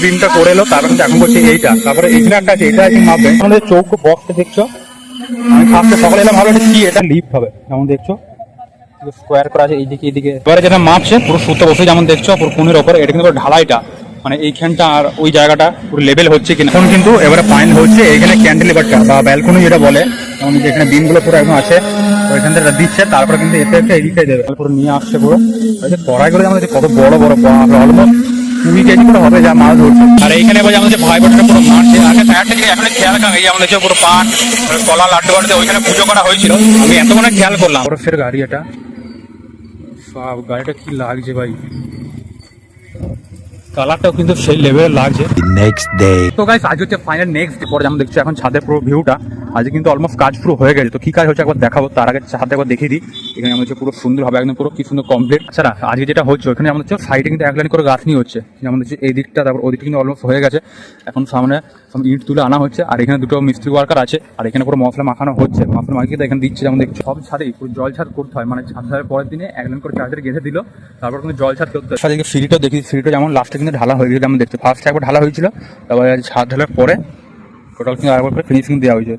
বিমটা করে এলো, তারপর কিন্তু এখন করছে এইটা, তারপরে এইখানে একটা আছে, এটা আছে মাপবে। আমাদের চৌক বক্সটা দেখছো, আমি ফার্স্টে সকালে এলাম ভালো, এটা কি, এটা লিফট হবে যেমন দেখছো, স্কোয়ার করা আছে এইদিকে এইদিকে। এবারে যেটা মাপছে পুরো সুতো বসে যেমন দেখছো পুরো কোণের ওপরে, এটা কিন্তু ঢালাইটা মানে এইখানটা আর ওই জায়গাটা পুরো লেভেল হচ্ছে কিনা। এখন কিন্তু এবারে ফাইন হচ্ছে এইখানে ক্যান্টিলিভারটা বা ব্যালকনি যেটা বলে, যেমন যেখানে বিমগুলো পুরো একদম আছে ওইখান থেকে দিচ্ছে, তারপরে কিন্তু এতে একটা এদিকটাই দেবে পুরো নিয়ে আসছে পুরো কড়াইগুলো যেমন কত বড় বড় অলমোস্ট 2 কেজি করে হবে যা মাছ ধরছে। আর এইখানে এবার আমাদের ভাই বোনটা পুরো মারছে, আগে টায়ারটা থেকে এখন খেয়াল রাখা, এই আমাদের পুরো পাট কলা লাড্ডু বাড়িতে ওইখানে পুজো করা হয়েছিল, আমি এতক্ষণ খেয়াল করলাম। বরফের গাড়ি এটা, সব গাড়িটা কি লাগছে ভাই, কালারটাও কিন্তু সেই লেভেলের লাগছে। নেক্সট ডে তো গাইস আজ হচ্ছে ফাইনাল নেক্সট ডে, পরে যেমন দেখছো এখন ছাদের পুরো ভিউটা আজকে কিন্তু অলমোস্ট কাজ পুরো হয়ে গেছে। তো কি কাজ হচ্ছে একবার দেখাবো, তার আগে ছাদে একবার দেখিয়ে দিই। এখানে আমাদের পুরো সুন্দর হবে একদম পুরো কি সুন্দর কমপ্লিট। আচ্ছা আজকে যেটা হচ্ছে ওখানে আমাদের সাইডে কিন্তু এক লাইন করে গাছ নিয়ে হচ্ছে, যেমন হচ্ছে এই দিকটা, তারপর ওই দিকটা কিন্তু অলমোস্ট হয়ে গেছে। এখন সামনে ইট তুলে আনা হচ্ছে, আর এখানে দুটো মিস্ত্রি ওয়ার্কার আছে, আর এখানে পুরো মশলা মাখানো হচ্ছে, মশলা মাখিয়ে এখানে দিচ্ছে। যেমন দেখছো সব ছাদেই পুরো জল ছাদ করতে হয়, মানে ছাদ ছাদের পরের দিনে এক লাইন করে চার্জার গেঁথে দিল, তারপর কিন্তু জল ছাদ করতে হয়। সাথে সিঁড়িটা দেখি, সিঁড়িটা যেমন লাস্টে কিন্তু ঢালা হয়ে গেছে, যেমন দেখছো ফার্স্ট একবার ঢালা হয়েছিল, তারপরে ছাদ ঢালার পরে টোটাল কিন্তু আরেকবার ফিনিশিং দেওয়া হয়েছে।